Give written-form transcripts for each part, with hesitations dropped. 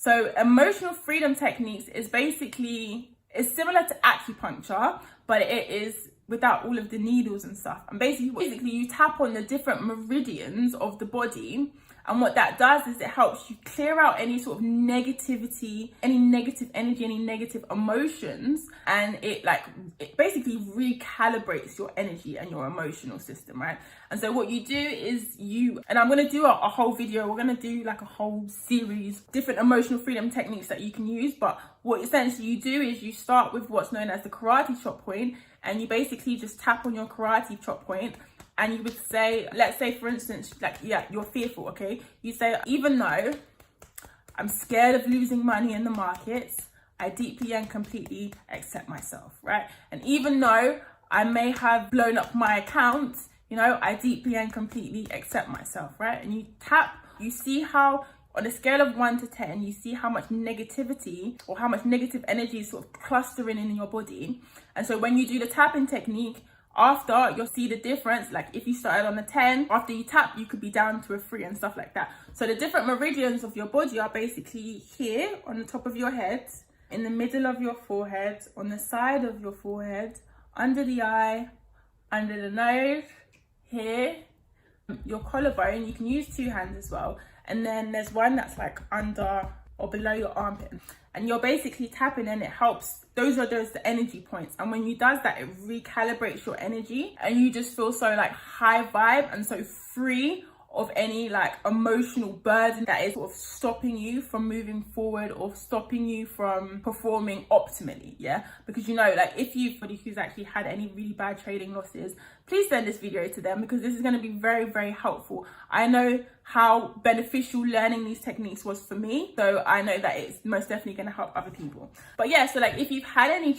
So emotional freedom techniques is similar to acupuncture, but it is without all of the needles and stuff. And basically you tap on the different meridians of the body, and what that does is it helps you clear out any sort of negativity, any negative energy, any negative emotions, and it basically recalibrates your energy and your emotional system, right? And so what you do is and I'm going to do a whole video, we're going to do like a whole series, different emotional freedom techniques that you can use, but what essentially you do is you start with what's known as the karate chop point, and you basically just tap on your karate chop point. And you would say, let's say for instance, you're fearful, okay? You say, even though I'm scared of losing money in the markets, I deeply and completely accept myself, right? And even though I may have blown up my account, I deeply and completely accept myself, right? And you tap, you see how, on a scale of 1 to 10, you see how much negativity or how much negative energy is sort of clustering in your body. And so when you do the tapping technique, after, you'll see the difference. Like if you started on a 10, after you tap, you could be down to a 3 and stuff like that. So the different meridians of your body are basically here on the top of your head, in the middle of your forehead, on the side of your forehead, under the eye, under the nose, here, your collarbone. You can use 2 hands as well. And then there's one that's like under or below your armpit. And you're basically tapping, and it helps. Those are the energy points. And when you does that, it recalibrates your energy, and you just feel so like high vibe and so free of any like emotional burden that is sort of stopping you from moving forward or stopping you from performing optimally. Yeah, because like if anybody who's actually had any really bad trading losses, please send this video to them, because this is going to be very, very helpful. I know how beneficial learning these techniques was for me, so I know that it's most definitely going to help other people. But yeah, so like if you've had any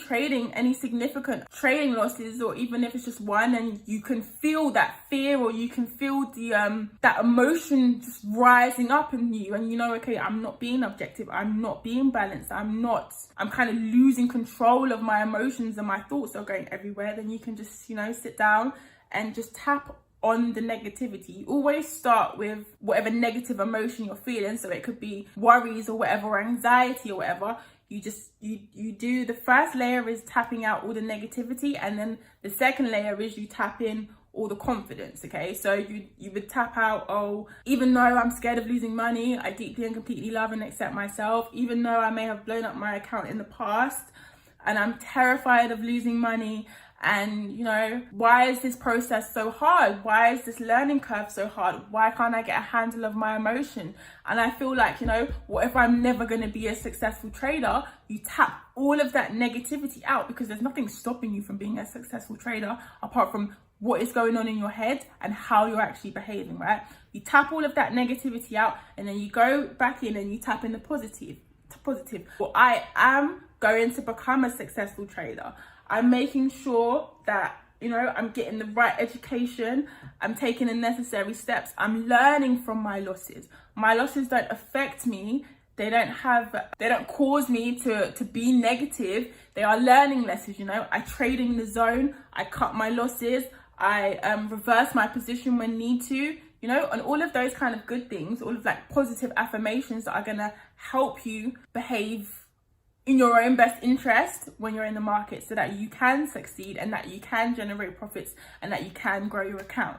significant trading losses, or even if it's just one, and you can feel that fear, or you can feel the that emotion just rising up in you, and okay, I'm not being objective, I'm not being balanced, I'm kind of losing control of my emotions, and my thoughts are going everywhere, then you can just sit down and just tap on the negativity. You always start with whatever negative emotion you're feeling, so it could be worries or whatever, or anxiety or whatever. You do, the first layer is tapping out all the negativity, and then the second layer is you tap in all the confidence. Okay, so you would tap out, oh, even though I'm scared of losing money, I deeply and completely love and accept myself. Even though I may have blown up my account in the past, and I'm terrified of losing money, and why is this process so hard? Why is this learning curve so hard? Why can't I get a handle of my emotion? And I feel like, what if I'm never going to be a successful trader? You tap all of that negativity out, because there's nothing stopping you from being a successful trader apart from what is going on in your head and how you're actually behaving, right? You tap all of that negativity out, and then you go back in and you tap in the positive. Well, I am going to become a successful trader. I'm making sure that, I'm getting the right education. I'm taking the necessary steps. I'm learning from my losses. My losses don't affect me. They don't cause me to be negative. They are learning lessons, I trade in the zone. I cut my losses. I reverse my position when need to, and all of those kind of good things, all of like positive affirmations that are going to help you behave in your own best interest when you're in the market, so that you can succeed and that you can generate profits and that you can grow your account.